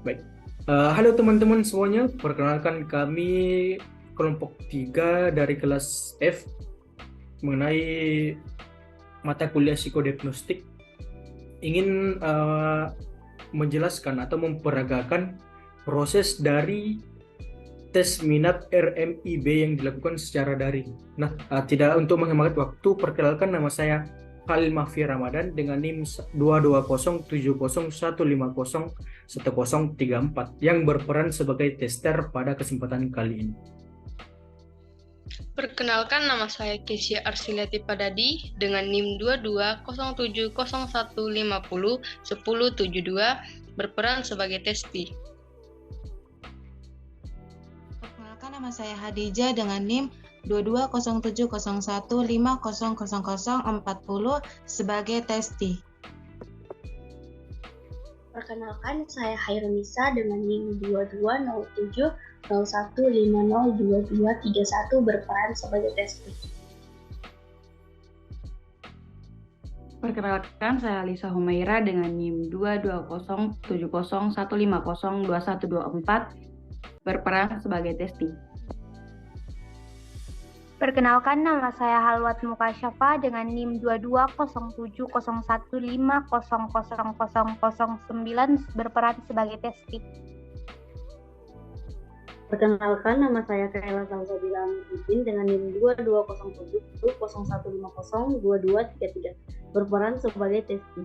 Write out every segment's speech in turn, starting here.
Baik. Halo teman-teman semuanya, perkenalkan kami kelompok 3 dari kelas F mengenai mata kuliah psikodiagnostik. Ingin menjelaskan atau memperagakan proses dari tes minat RMIB yang dilakukan secara daring. Nah, tidak untuk menghemat waktu, perkenalkan nama saya Khalil Mahfi Ramadan dengan NIM 2207015011034 yang berperan sebagai tester pada kesempatan kali ini. Perkenalkan, nama saya Kesia Arsiletti Padadi dengan NIM 220701501072 berperan sebagai testi. Perkenalkan, nama saya Hadijah dengan NIM 220701500040 sebagai testi. Perkenalkan, saya Hairunisa dengan NIM 220701502231 berperan sebagai testi. Perkenalkan, saya Lisa Humaira dengan NIM 220701502124 berperan sebagai testi. Perkenalkan, nama saya Halwat Mukasyafa dengan NIM 220701500009 berperan sebagai testi. Perkenalkan, nama saya Kaila Salsabila Amuddin dengan NIM 220701502233 berperan sebagai testi.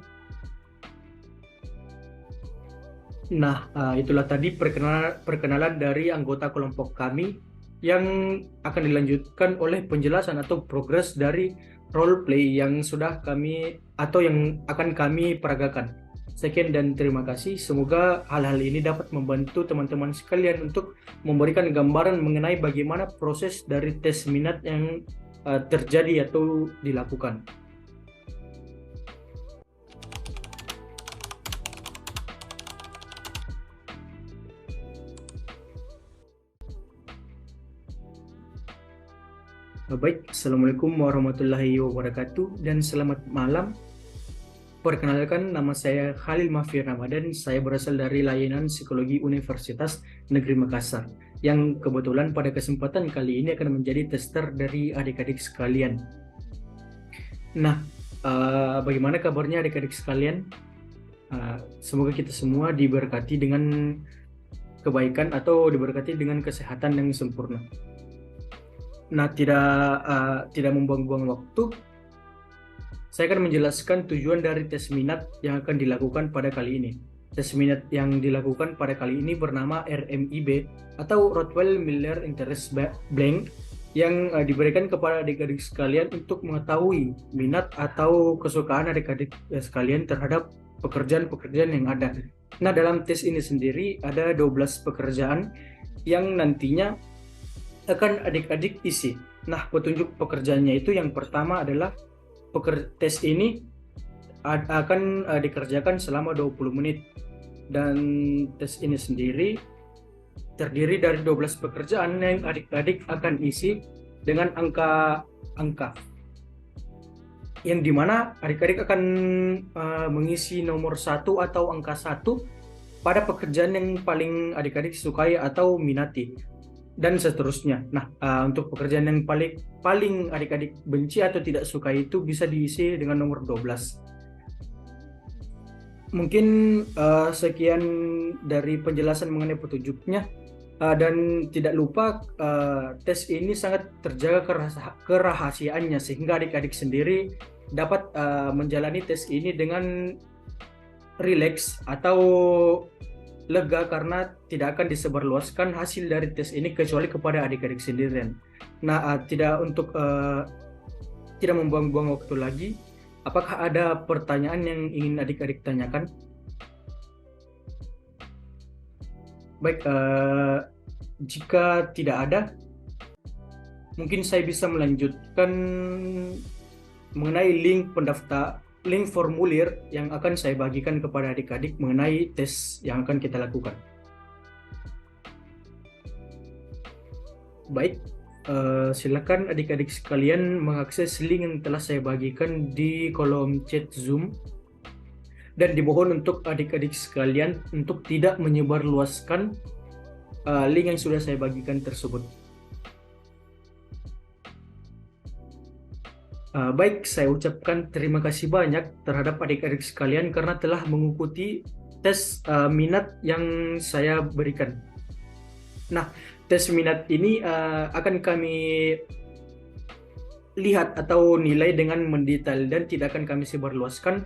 Nah, itulah tadi perkenalan dari anggota kelompok kami yang akan dilanjutkan oleh penjelasan atau progres dari role play yang sudah kami atau yang akan kami peragakan. Sekian dan terima kasih. Semoga hal-hal ini dapat membantu teman-teman sekalian untuk memberikan gambaran mengenai bagaimana proses dari tes minat yang terjadi atau dilakukan. Baik, Assalamualaikum warahmatullahi wabarakatuh dan selamat malam. Perkenalkan, nama saya Khalil Mahfi Ramadan. Saya berasal dari Layanan Psikologi Universitas Negeri Makassar, yang kebetulan pada kesempatan kali ini akan menjadi tester dari adik-adik sekalian. Nah, bagaimana kabarnya adik-adik sekalian? Semoga kita semua diberkati dengan kebaikan atau diberkati dengan kesehatan yang sempurna. Nah, tidak membuang-buang waktu, saya akan menjelaskan tujuan dari tes minat yang akan dilakukan pada kali ini. Tes minat yang dilakukan pada kali ini bernama RMIB atau Rothwell Miller Interest Blank yang diberikan kepada adik-adik sekalian untuk mengetahui minat atau kesukaan adik-adik sekalian terhadap pekerjaan-pekerjaan yang ada. Nah, dalam tes ini sendiri ada 12 pekerjaan yang nantinya akan adik-adik isi. Nah, petunjuk pekerjaannya itu yang pertama adalah tes ini akan dikerjakan selama 20 menit dan tes ini sendiri terdiri dari 12 pekerjaan yang adik-adik akan isi dengan angka-angka yang dimana adik-adik akan mengisi nomor 1 atau angka 1 pada pekerjaan yang paling adik-adik sukai atau minati dan seterusnya. Nah, untuk pekerjaan yang paling adik-adik benci atau tidak suka itu bisa diisi dengan nomor 12. Mungkin sekian dari penjelasan mengenai petunjuknya, dan tidak lupa tes ini sangat terjaga kerahasiaannya sehingga adik-adik sendiri dapat menjalani tes ini dengan rileks atau lega karena tidak akan disebarluaskan hasil dari tes ini kecuali kepada adik-adik sendirian. Nah, tidak membuang-buang waktu lagi, apakah ada pertanyaan yang ingin adik-adik tanyakan? Baik, jika tidak ada, mungkin saya bisa melanjutkan mengenai link formulir yang akan saya bagikan kepada adik-adik mengenai tes yang akan kita lakukan. Baik, silakan adik-adik sekalian mengakses link yang telah saya bagikan di kolom chat Zoom. Dan dimohon untuk adik-adik sekalian untuk tidak menyebarluaskan link yang sudah saya bagikan tersebut. Baik, saya ucapkan terima kasih banyak terhadap adik-adik sekalian karena telah mengikuti tes minat yang saya berikan. Nah, tes minat ini akan kami lihat atau nilai dengan mendetail dan tidak akan kami sebarluaskan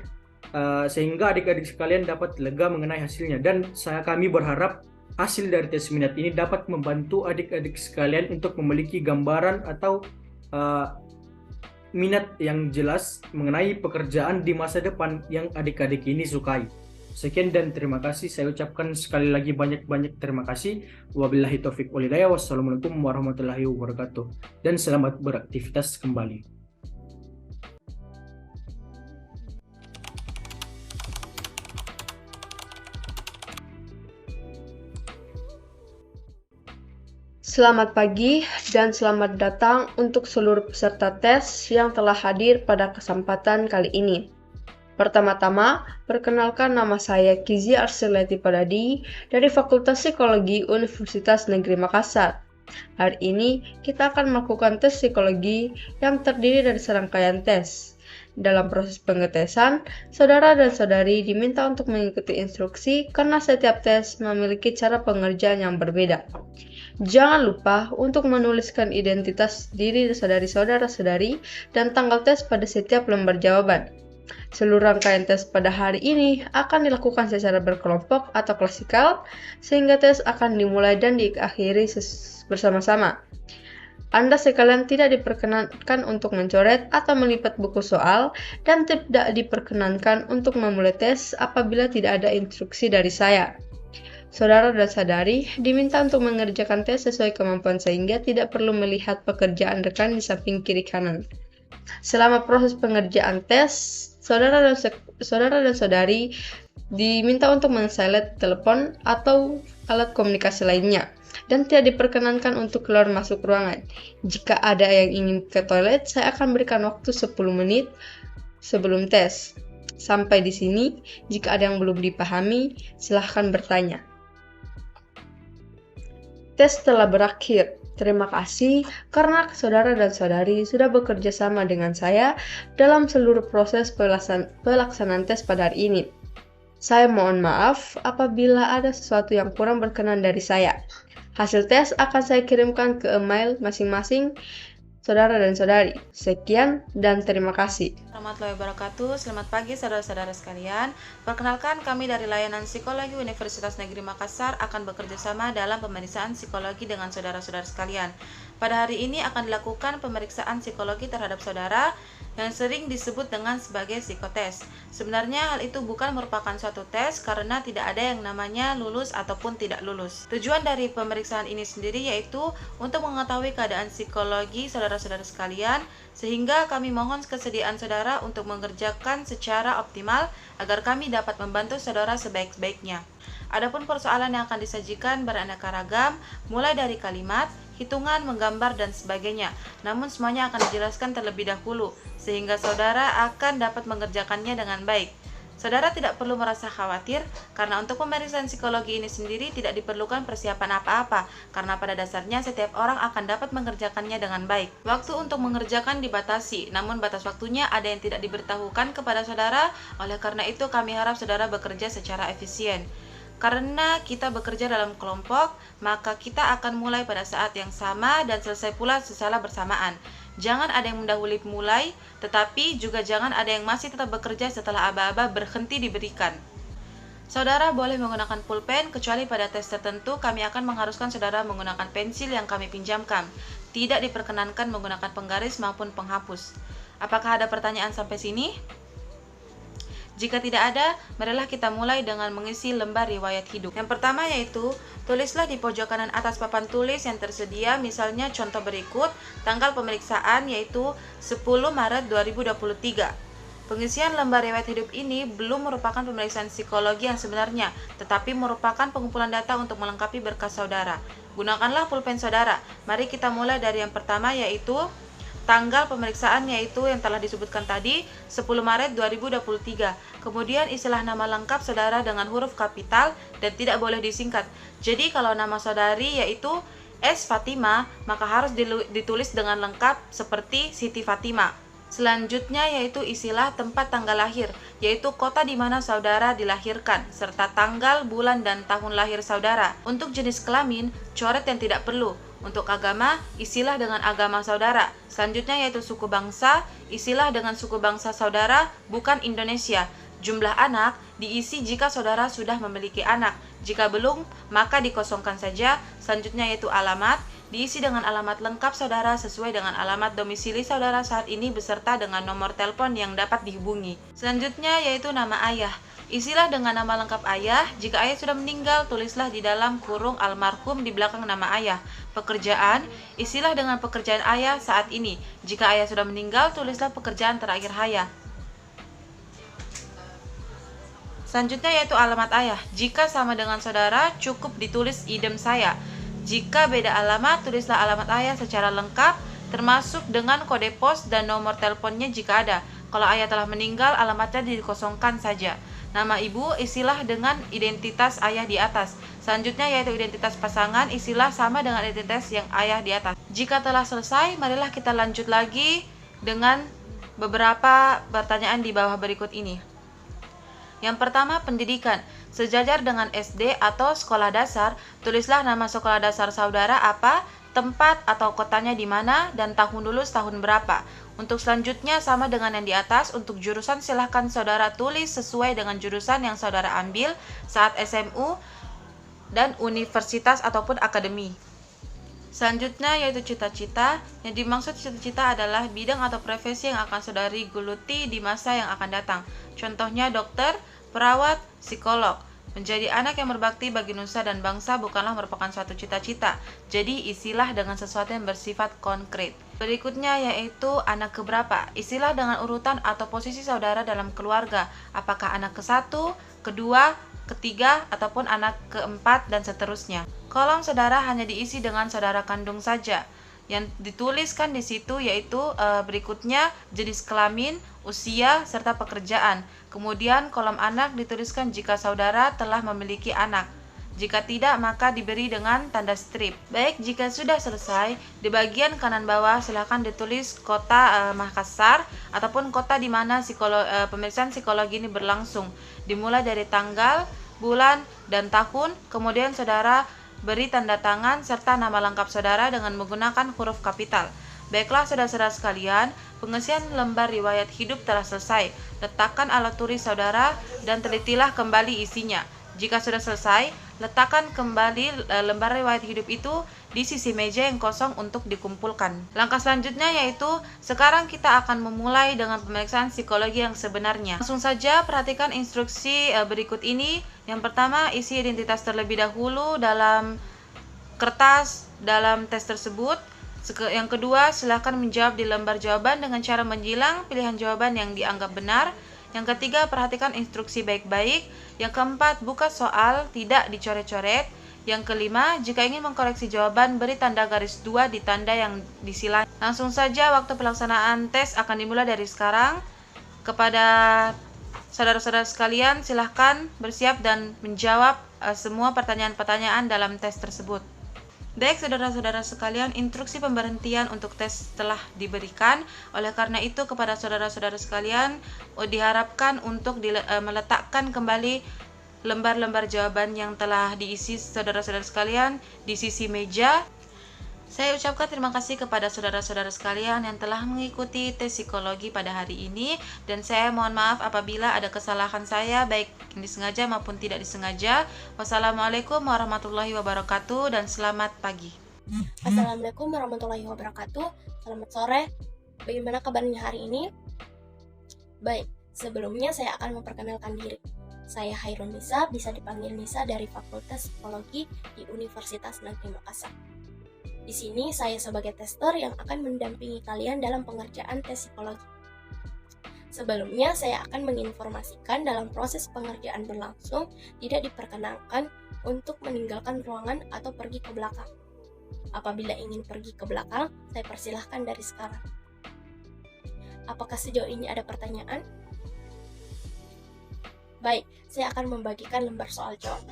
sehingga adik-adik sekalian dapat lega mengenai hasilnya. Dan kami berharap hasil dari tes minat ini dapat membantu adik-adik sekalian untuk memiliki gambaran atau minat yang jelas mengenai pekerjaan di masa depan yang adik-adik ini sukai. Sekian dan terima kasih. Saya ucapkan sekali lagi banyak-banyak terima kasih. Wabillahi taufiq wal hidayah. Wassalamualaikum warahmatullahi wabarakatuh. Dan selamat beraktivitas kembali. Selamat pagi dan selamat datang untuk seluruh peserta tes yang telah hadir pada kesempatan kali ini. Pertama-tama, perkenalkan nama saya Kizi Arsileti Padadi dari Fakultas Psikologi Universitas Negeri Makassar. Hari ini kita akan melakukan tes psikologi yang terdiri dari serangkaian tes. Dalam proses pengetesan, saudara dan saudari diminta untuk mengikuti instruksi karena setiap tes memiliki cara pengerjaan yang berbeda. Jangan lupa untuk menuliskan identitas diri saudara-saudari dan tanggal tes pada setiap lembar jawaban. Seluruh rangkaian tes pada hari ini akan dilakukan secara berkelompok atau klasikal, sehingga tes akan dimulai dan diakhiri bersama-sama. Anda sekalian tidak diperkenankan untuk mencoret atau melipat buku soal dan tidak diperkenankan untuk memulai tes apabila tidak ada instruksi dari saya. Saudara dan saudari diminta untuk mengerjakan tes sesuai kemampuan sehingga tidak perlu melihat pekerjaan rekan di samping kiri kanan. Selama proses pengerjaan tes, saudara dan saudari diminta untuk men-silent telepon atau alat komunikasi lainnya dan tidak diperkenankan untuk keluar masuk ruangan. Jika ada yang ingin ke toilet, saya akan berikan waktu 10 menit sebelum tes. Sampai di sini, jika ada yang belum dipahami, silahkan bertanya. Tes telah berakhir. Terima kasih karena saudara dan saudari sudah bekerja sama dengan saya dalam seluruh proses pelaksanaan tes pada hari ini. Saya mohon maaf apabila ada sesuatu yang kurang berkenan dari saya. Hasil tes akan saya kirimkan ke email masing-masing saudara dan saudari. Sekian dan terima kasih. Warahmatullahi wabarakatuh. Selamat pagi saudara-saudara sekalian. Perkenalkan, kami dari Layanan Psikologi Universitas Negeri Makassar akan bekerja sama dalam pemeriksaan psikologi dengan saudara-saudara sekalian. Pada hari ini akan dilakukan pemeriksaan psikologi terhadap saudara yang sering disebut dengan sebagai psikotes. Sebenarnya hal itu bukan merupakan suatu tes karena tidak ada yang namanya lulus ataupun tidak lulus. Tujuan dari pemeriksaan ini sendiri yaitu untuk mengetahui keadaan psikologi saudara-saudara sekalian, sehingga kami mohon kesediaan saudara untuk mengerjakan secara optimal agar kami dapat membantu saudara sebaik-baiknya. Adapun persoalan yang akan disajikan beraneka ragam, mulai dari kalimat, hitungan, menggambar, dan sebagainya. Namun semuanya akan dijelaskan terlebih dahulu, sehingga saudara akan dapat mengerjakannya dengan baik. Saudara tidak perlu merasa khawatir, karena untuk pemeriksaan psikologi ini sendiri tidak diperlukan persiapan apa-apa, karena pada dasarnya setiap orang akan dapat mengerjakannya dengan baik. Waktu untuk mengerjakan dibatasi, namun batas waktunya ada yang tidak diberitahukan kepada saudara, oleh karena itu kami harap saudara bekerja secara efisien. Karena kita bekerja dalam kelompok, maka kita akan mulai pada saat yang sama dan selesai pula secara bersamaan. Jangan ada yang mendahului mulai, tetapi juga jangan ada yang masih tetap bekerja setelah aba-aba berhenti diberikan. Saudara boleh menggunakan pulpen, kecuali pada tes tertentu kami akan mengharuskan saudara menggunakan pensil yang kami pinjamkan. Tidak diperkenankan menggunakan penggaris maupun penghapus. Apakah ada pertanyaan sampai sini? Jika tidak ada, marilah kita mulai dengan mengisi lembar riwayat hidup. Yang pertama yaitu, tulislah di pojok kanan atas papan tulis yang tersedia, misalnya contoh berikut, tanggal pemeriksaan yaitu 10 Maret 2023. Pengisian lembar riwayat hidup ini belum merupakan pemeriksaan psikologi yang sebenarnya, tetapi merupakan pengumpulan data untuk melengkapi berkas saudara. Gunakanlah pulpen saudara. Mari kita mulai dari yang pertama yaitu, tanggal pemeriksaan yaitu yang telah disebutkan tadi 10 Maret 2023. Kemudian istilah nama lengkap saudara dengan huruf kapital dan tidak boleh disingkat. Jadi kalau nama saudari yaitu S. Fatima, maka harus ditulis dengan lengkap seperti Siti Fatima. Selanjutnya yaitu istilah tempat tanggal lahir, yaitu kota di mana saudara dilahirkan, serta tanggal, bulan, dan tahun lahir saudara. Untuk jenis kelamin, coret yang tidak perlu. Untuk agama, istilah dengan agama saudara. Selanjutnya yaitu suku bangsa, istilah dengan suku bangsa saudara, bukan Indonesia. Jumlah anak diisi jika saudara sudah memiliki anak. Jika belum, maka dikosongkan saja. Selanjutnya yaitu alamat, diisi dengan alamat lengkap saudara sesuai dengan alamat domisili saudara saat ini beserta dengan nomor telepon yang dapat dihubungi. Selanjutnya yaitu nama ayah. Isilah dengan nama lengkap ayah. Jika ayah sudah meninggal, tulislah di dalam kurung almarhum di belakang nama ayah. Pekerjaan, isilah dengan pekerjaan ayah saat ini. Jika ayah sudah meninggal, tulislah pekerjaan terakhir ayah. Selanjutnya yaitu alamat ayah. Jika sama dengan saudara, cukup ditulis idem saya. Jika beda alamat, tulislah alamat ayah secara lengkap, termasuk dengan kode pos dan nomor teleponnya jika ada. Kalau ayah telah meninggal, alamatnya dikosongkan saja. Nama ibu, isilah dengan identitas ayah di atas. Selanjutnya yaitu identitas pasangan, isilah sama dengan identitas yang ayah di atas. Jika telah selesai, marilah kita lanjut lagi dengan beberapa pertanyaan di bawah berikut ini. Yang pertama, pendidikan. Sejajar dengan SD atau sekolah dasar, tulislah nama sekolah dasar saudara apa, tempat atau kotanya di mana, dan tahun lulus tahun berapa. Untuk selanjutnya sama dengan yang di atas, untuk jurusan silahkan saudara tulis sesuai dengan jurusan yang saudara ambil saat SMU dan universitas ataupun akademi. Selanjutnya yaitu cita-cita. Yang dimaksud cita-cita adalah bidang atau profesi yang akan saudari geluti di masa yang akan datang. Contohnya dokter, perawat, psikolog. Menjadi anak yang berbakti bagi nusa dan bangsa bukanlah merupakan suatu cita-cita. Jadi isilah dengan sesuatu yang bersifat konkret. Berikutnya yaitu anak keberapa. Isilah dengan urutan atau posisi saudara dalam keluarga. Apakah anak ke-1, kedua, ketiga, ataupun anak keempat, dan seterusnya. Kolom saudara hanya diisi dengan saudara kandung saja. Yang dituliskan di situ yaitu berikutnya jenis kelamin, usia, serta pekerjaan. Kemudian kolom anak dituliskan jika saudara telah memiliki anak. Jika tidak, maka diberi dengan tanda strip. Baik, jika sudah selesai, di bagian kanan bawah silakan ditulis kota Makassar ataupun kota di mana pemeriksaan psikologi ini berlangsung. Dimulai dari tanggal, bulan, dan tahun. Kemudian saudara beri tanda tangan serta nama lengkap saudara dengan menggunakan huruf kapital. Baiklah saudara-saudara sekalian, pengisian lembar riwayat hidup telah selesai. Letakkan alat tulis saudara dan telitilah kembali isinya. Jika sudah selesai, letakkan kembali lembar riwayat hidup itu di sisi meja yang kosong untuk dikumpulkan. Langkah selanjutnya yaitu sekarang kita akan memulai dengan pemeriksaan psikologi yang sebenarnya. Langsung saja perhatikan instruksi berikut ini. Yang pertama, isi identitas terlebih dahulu dalam kertas dalam tes tersebut. Yang kedua, silakan menjawab di lembar jawaban dengan cara menjilang pilihan jawaban yang dianggap benar. Yang ketiga, perhatikan instruksi baik-baik. Yang keempat, buka soal, tidak dicoret-coret. Yang kelima, jika ingin mengkoreksi jawaban, beri tanda garis 2 di tanda yang disilang. Langsung saja, waktu pelaksanaan tes akan dimulai dari sekarang. Kepada saudara-saudara sekalian, silahkan bersiap dan menjawab semua pertanyaan-pertanyaan dalam tes tersebut. Baik saudara-saudara sekalian, instruksi pemberhentian untuk tes telah diberikan. Oleh karena itu kepada saudara-saudara sekalian diharapkan untuk meletakkan kembali lembar-lembar jawaban yang telah diisi saudara-saudara sekalian di sisi meja. Saya ucapkan terima kasih kepada saudara-saudara sekalian yang telah mengikuti tes psikologi pada hari ini, dan saya mohon maaf apabila ada kesalahan saya baik yang disengaja maupun tidak disengaja. Wassalamualaikum warahmatullahi wabarakatuh dan selamat pagi. Assalamualaikum warahmatullahi wabarakatuh. Selamat sore. Bagaimana kabarnya hari ini? Baik, sebelumnya saya akan memperkenalkan diri. Saya Hairun Nisa, bisa dipanggil Nisa dari Fakultas Psikologi di Universitas Negeri Makassar. Di sini saya sebagai tester yang akan mendampingi kalian dalam pengerjaan tes psikologi. Sebelumnya saya akan menginformasikan dalam proses pengerjaan berlangsung tidak diperkenankan untuk meninggalkan ruangan atau pergi ke belakang. Apabila ingin pergi ke belakang, saya persilahkan dari sekarang. Apakah sejauh ini ada pertanyaan? Baik, saya akan membagikan lembar soal jawab.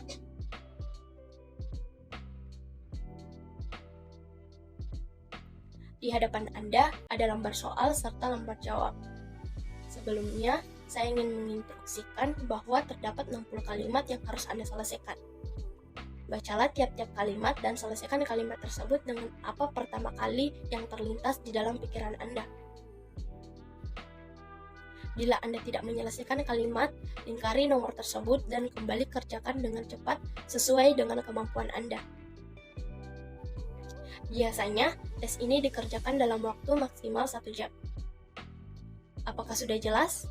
Di hadapan Anda ada lembar soal serta lembar jawab. Sebelumnya, saya ingin menginstruksikan bahwa terdapat 60 kalimat yang harus Anda selesaikan. Bacalah tiap-tiap kalimat dan selesaikan kalimat tersebut dengan apa pertama kali yang terlintas di dalam pikiran Anda. Bila Anda tidak menyelesaikan kalimat, lingkari nomor tersebut dan kembali kerjakan dengan cepat sesuai dengan kemampuan Anda. Biasanya, tes ini dikerjakan dalam waktu maksimal 1 jam. Apakah sudah jelas?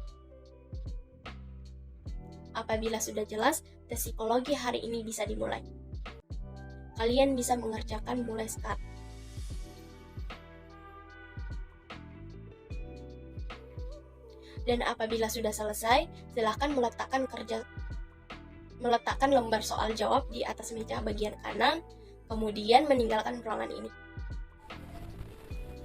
Apabila sudah jelas, tes psikologi hari ini bisa dimulai. Kalian bisa mengerjakan mulai sekarang. Dan apabila sudah selesai, silakan meletakkan lembar soal jawab di atas meja bagian kanan, kemudian meninggalkan ruangan ini.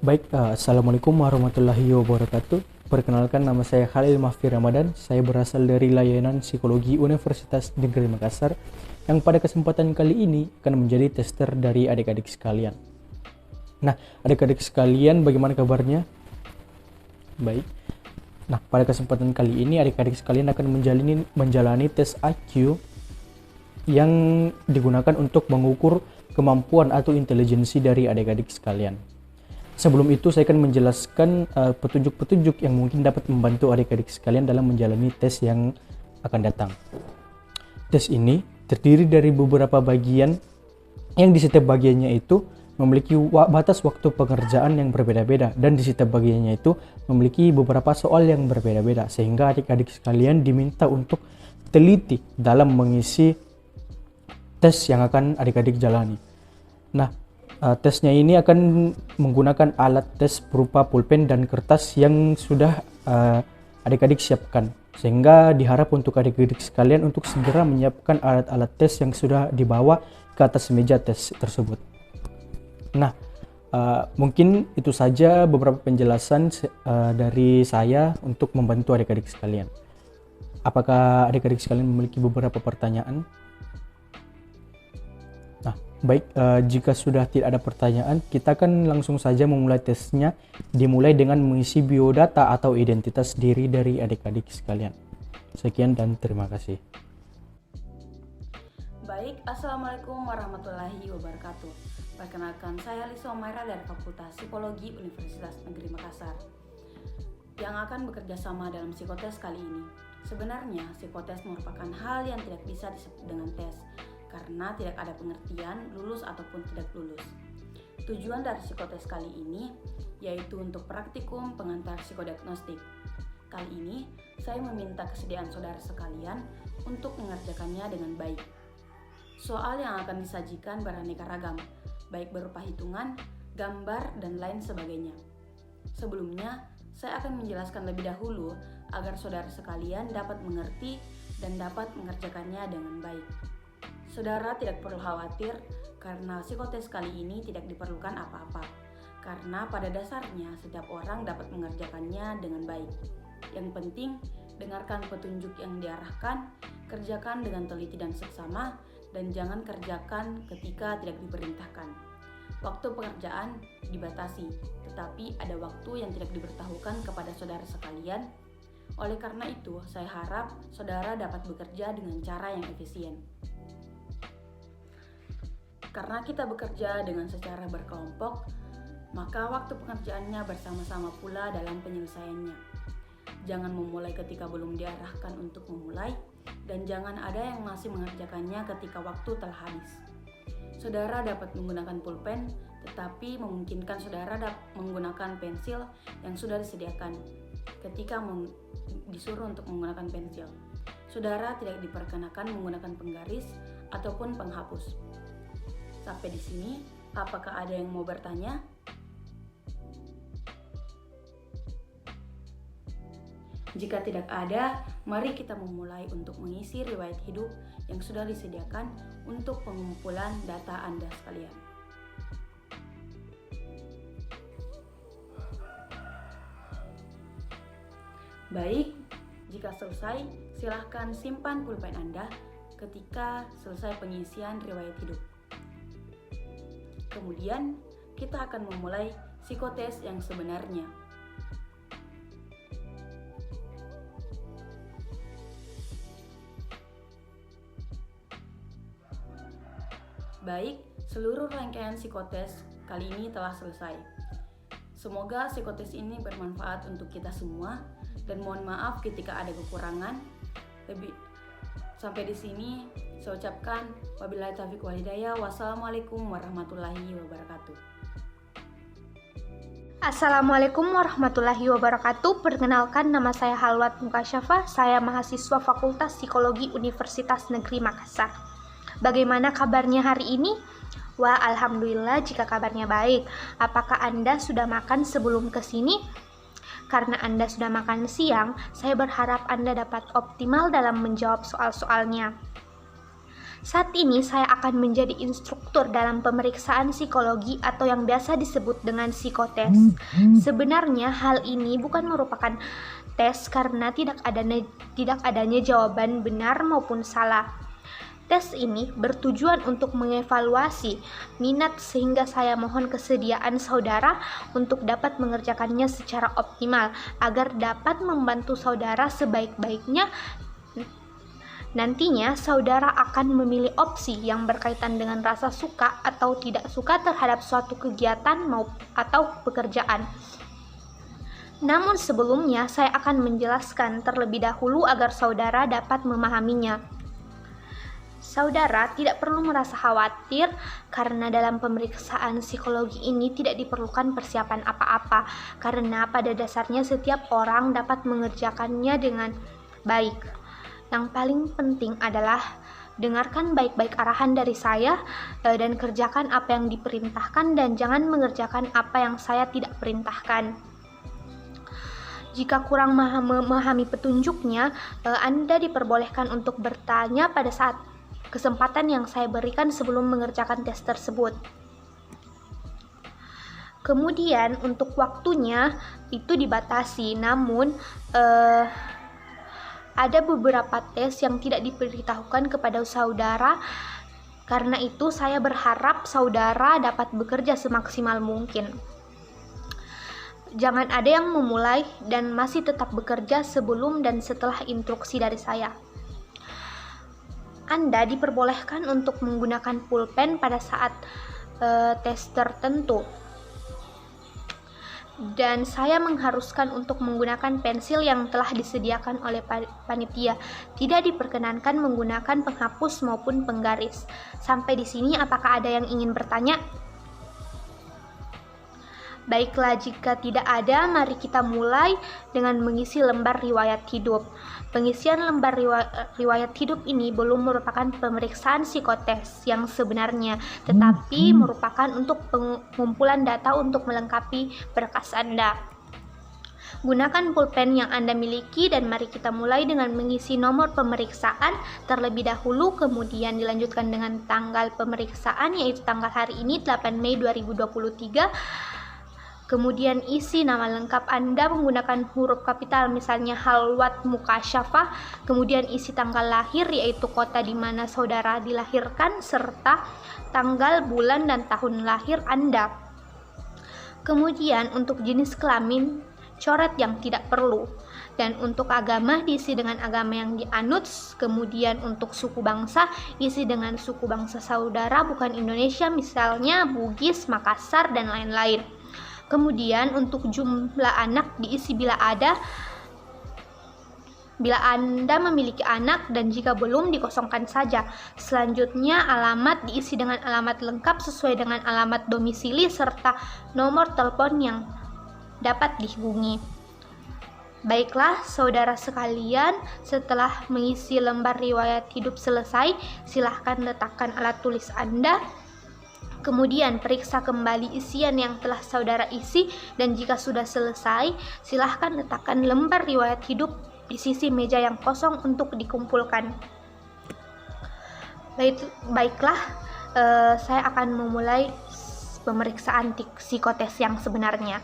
Baik, Assalamualaikum warahmatullahi wabarakatuh. Perkenalkan, nama saya Khalil Mahfir Ramadan. Saya berasal dari Layanan Psikologi Universitas Negeri Makassar, yang pada kesempatan kali ini akan menjadi tester dari adik-adik sekalian. Nah, adik-adik sekalian, bagaimana kabarnya? Baik. Nah, pada kesempatan kali ini adik-adik sekalian akan menjalani tes IQ yang digunakan untuk mengukur kemampuan atau intelijensi dari adik-adik sekalian. Sebelum itu, saya akan menjelaskan petunjuk-petunjuk yang mungkin dapat membantu adik-adik sekalian dalam menjalani tes yang akan datang. Tes ini terdiri dari beberapa bagian yang di setiap bagiannya itu memiliki batas waktu pengerjaan yang berbeda-beda, dan di setiap bagiannya itu memiliki beberapa soal yang berbeda-beda, sehingga adik-adik sekalian diminta untuk teliti dalam mengisi tes yang akan adik-adik jalani. Nah, tesnya ini akan menggunakan alat tes berupa pulpen dan kertas yang sudah adik-adik siapkan, sehingga diharap untuk adik-adik sekalian untuk segera menyiapkan alat-alat tes yang sudah dibawa ke atas meja tes tersebut. Nah, mungkin itu saja beberapa penjelasan dari saya untuk membantu adik-adik sekalian. Apakah adik-adik sekalian memiliki beberapa pertanyaan? Nah, baik, jika sudah tidak ada pertanyaan, kita akan langsung saja memulai tesnya, dimulai dengan mengisi biodata atau identitas diri dari adik-adik sekalian. Sekian dan terima kasih. Baik, Assalamualaikum warahmatullahi wabarakatuh. Perkenalkan, saya Lisa Humaira dari Fakultas Psikologi Universitas Negeri Makassar yang akan bekerja sama dalam psikotes kali ini. Sebenarnya, psikotes merupakan hal yang tidak bisa disebut dengan tes, karena tidak ada pengertian lulus ataupun tidak lulus. Tujuan dari psikotes kali ini yaitu untuk praktikum pengantar psikodiagnostik. Kali ini, saya meminta kesediaan saudara sekalian untuk mengerjakannya dengan baik. Soal yang akan disajikan beraneka ragam, baik berupa hitungan, gambar, dan lain sebagainya. Sebelumnya, saya akan menjelaskan lebih dahulu agar saudara sekalian dapat mengerti dan dapat mengerjakannya dengan baik. Saudara tidak perlu khawatir karena psikotes kali ini tidak diperlukan apa-apa, karena pada dasarnya setiap orang dapat mengerjakannya dengan baik. Yang penting, dengarkan petunjuk yang diarahkan, kerjakan dengan teliti dan seksama, dan jangan kerjakan ketika tidak diperintahkan. Waktu pekerjaan dibatasi, tetapi ada waktu yang tidak diberitahukan kepada saudara sekalian. Oleh karena itu, saya harap saudara dapat bekerja dengan cara yang efisien. Karena kita bekerja dengan secara berkelompok, maka waktu pengerjaannya bersama-sama pula dalam penyelesaiannya. Jangan memulai ketika belum diarahkan untuk memulai, dan jangan ada yang masih mengerjakannya ketika waktu telah habis. Saudara dapat menggunakan pulpen, tetapi memungkinkan saudara dapat menggunakan pensil yang sudah disediakan ketika disuruh untuk menggunakan pensil. Saudara tidak diperkenakan menggunakan penggaris ataupun penghapus. Sampai di sini, apakah ada yang mau bertanya? Jika tidak ada, mari kita memulai untuk mengisi riwayat hidup yang sudah disediakan untuk pengumpulan data Anda sekalian. Baik, jika selesai, silahkan simpan pulpen Anda ketika selesai pengisian riwayat hidup. Kemudian, kita akan memulai psikotes yang sebenarnya. Baik, seluruh rangkaian psikotes kali ini telah selesai. Semoga psikotes ini bermanfaat untuk kita semua dan mohon maaf ketika ada kekurangan. Sampai di sini saya ucapkan wabillahi taufiq wal hidayah. Wassalamualaikum warahmatullahi wabarakatuh. Assalamualaikum warahmatullahi wabarakatuh. Perkenalkan, nama saya Halwat Mukasyafah. Saya mahasiswa Fakultas Psikologi Universitas Negeri Makassar. Bagaimana kabarnya hari ini? Wah, alhamdulillah jika kabarnya baik. Apakah Anda sudah makan sebelum ke sini? Karena Anda sudah makan siang, saya berharap Anda dapat optimal dalam menjawab soal-soalnya. Saat ini saya akan menjadi instruktur dalam pemeriksaan psikologi atau yang biasa disebut dengan psikotes. Sebenarnya hal ini bukan merupakan tes karena tidak adanya jawaban benar maupun salah. Tes ini bertujuan untuk mengevaluasi minat sehingga saya mohon kesediaan saudara untuk dapat mengerjakannya secara optimal agar dapat membantu saudara sebaik-baiknya. Nantinya saudara akan memilih opsi yang berkaitan dengan rasa suka atau tidak suka terhadap suatu kegiatan atau pekerjaan. Namun sebelumnya saya akan menjelaskan terlebih dahulu agar saudara dapat memahaminya. Saudara tidak perlu merasa khawatir karena dalam pemeriksaan psikologi ini tidak diperlukan persiapan apa-apa karena pada dasarnya setiap orang dapat mengerjakannya dengan baik. Yang paling penting adalah dengarkan baik-baik arahan dari saya dan kerjakan apa yang diperintahkan dan jangan mengerjakan apa yang saya tidak perintahkan. Jika kurang memahami petunjuknya, Anda diperbolehkan untuk bertanya pada saat kesempatan yang saya berikan sebelum mengerjakan tes tersebut. Kemudian untuk waktunya itu dibatasi, namun ada beberapa tes yang tidak diberitahukan kepada saudara. Karena itu saya berharap saudara dapat bekerja semaksimal mungkin. Jangan ada yang memulai dan masih tetap bekerja sebelum dan setelah instruksi dari saya. Anda diperbolehkan untuk menggunakan pulpen pada saat tes tertentu. Dan saya mengharuskan untuk menggunakan pensil yang telah disediakan oleh panitia. Tidak diperkenankan menggunakan penghapus maupun penggaris. Sampai di sini apakah ada yang ingin bertanya? Baiklah, jika tidak ada, mari kita mulai dengan mengisi lembar riwayat hidup. Pengisian lembar riwayat hidup ini belum merupakan pemeriksaan psikotes yang sebenarnya, tetapi merupakan untuk pengumpulan data untuk melengkapi berkas Anda. Gunakan pulpen yang Anda miliki dan mari kita mulai dengan mengisi nomor pemeriksaan terlebih dahulu, kemudian dilanjutkan dengan tanggal pemeriksaan yaitu tanggal hari ini 8 Mei 2023. Kemudian isi nama lengkap Anda menggunakan huruf kapital, misalnya Halwat Mukasyafah. Kemudian isi tanggal lahir yaitu kota di mana saudara dilahirkan serta tanggal, bulan, dan tahun lahir Anda. Kemudian untuk jenis kelamin coret yang tidak perlu. Dan untuk agama diisi dengan agama yang dianut. Kemudian untuk suku bangsa isi dengan suku bangsa saudara bukan Indonesia, misalnya Bugis, Makassar, dan lain-lain. Kemudian untuk jumlah anak diisi bila ada, bila Anda memiliki anak, dan jika belum dikosongkan saja. Selanjutnya alamat diisi dengan alamat lengkap sesuai dengan alamat domisili serta nomor telepon yang dapat dihubungi. Baiklah saudara sekalian, setelah mengisi lembar riwayat hidup selesai, silahkan letakkan alat tulis Anda. Kemudian periksa kembali isian yang telah saudara isi dan jika sudah selesai, silahkan letakkan lembar riwayat hidup di sisi meja yang kosong untuk dikumpulkan. Baiklah, saya akan memulai pemeriksaan psikotes yang sebenarnya.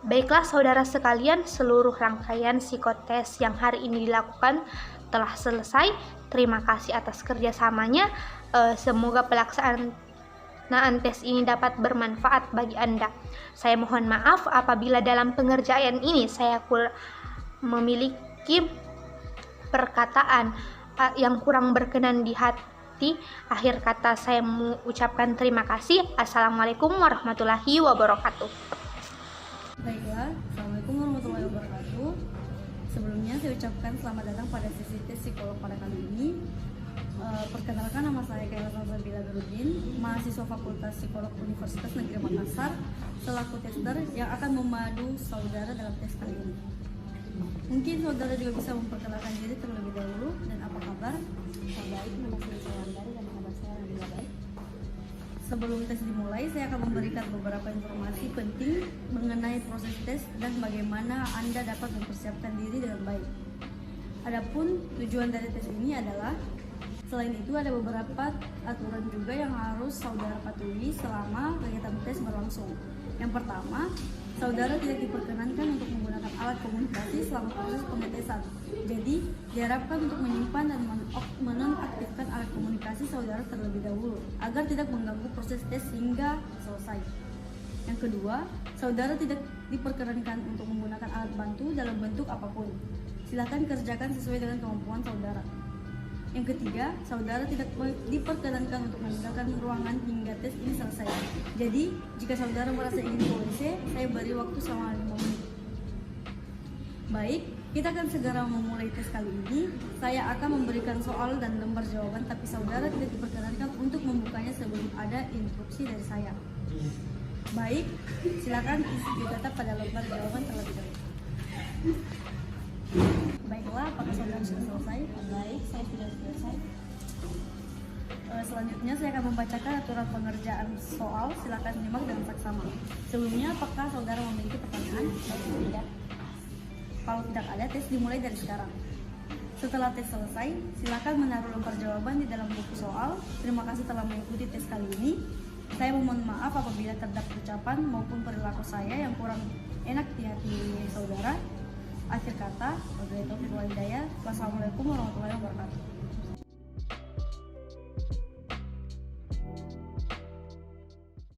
Baiklah saudara sekalian, seluruh rangkaian psikotes yang hari ini dilakukan telah selesai. Terima kasih atas kerjasamanya. Semoga pelaksanaan tes ini dapat bermanfaat bagi Anda. Saya mohon maaf apabila dalam pengerjaan ini saya memiliki perkataan yang kurang berkenan di hati. Akhir kata saya mengucapkan terima kasih. Assalamualaikum warahmatullahi wabarakatuh. Baiklah, Assalamualaikum warahmatullahi wabarakatuh. Sebelumnya saya ucapkan selamat datang pada sesi tes psikolog pada kali ini. Perkenalkan, nama saya Kaila Salsabila Berudin, mahasiswa Fakultas Psikolog Universitas Negeri Makassar, selaku tester yang akan memadu saudara dalam tes kali ini. Mungkin saudara juga bisa memperkenalkan diri terlebih dahulu dan apa kabar? Baik, nama saya Andari dan kabar saya alhamdulillah baik. Sebelum tes dimulai, saya akan memberikan beberapa informasi penting mengenai proses tes dan bagaimana Anda dapat mempersiapkan diri dengan baik. Adapun tujuan dari tes ini adalah, selain itu ada beberapa aturan juga yang harus saudara patuhi selama kegiatan tes berlangsung. Yang pertama, saudara tidak diperkenankan untuk menggunakan alat komunikasi selama proses pengetesan. Jadi, diharapkan untuk menyimpan dan menonaktifkan alat komunikasi saudara terlebih dahulu agar tidak mengganggu proses tes hingga selesai. Yang kedua, saudara tidak diperkenankan untuk menggunakan alat bantu dalam bentuk apapun. Silakan kerjakan sesuai dengan kemampuan saudara. Yang ketiga, saudara tidak diperkenankan untuk meninggalkan ruangan hingga tes ini selesai. Jadi, jika saudara merasa ingin ke WC, saya beri waktu selama 5 menit. Baik, kita akan segera memulai tes kali ini. Saya akan memberikan soal dan lembar jawaban, tapi saudara tidak diperkenankan untuk membukanya sebelum ada instruksi dari saya. Baik, silakan isi data pada lembar jawaban terlebih dahulu. Baiklah, apakah saudara sudah selesai? Baik, saya sudah selesai. Selanjutnya saya akan membacakan aturan pengerjaan soal. Silakan simak dengan saksama. Sebelumnya, apakah saudara memiliki pertanyaan? Tidak. Kalau tidak ada, tes dimulai dari sekarang. Setelah tes selesai, silakan menaruh lembar jawaban di dalam buku soal. Terima kasih telah mengikuti tes kali ini. Saya mohon maaf apabila terdapat ucapan maupun perilaku saya yang kurang enak di hati saudara. Akhir kata, wabillahi taufiq wal hidayah. Wassalamualaikum warahmatullahi wabarakatuh.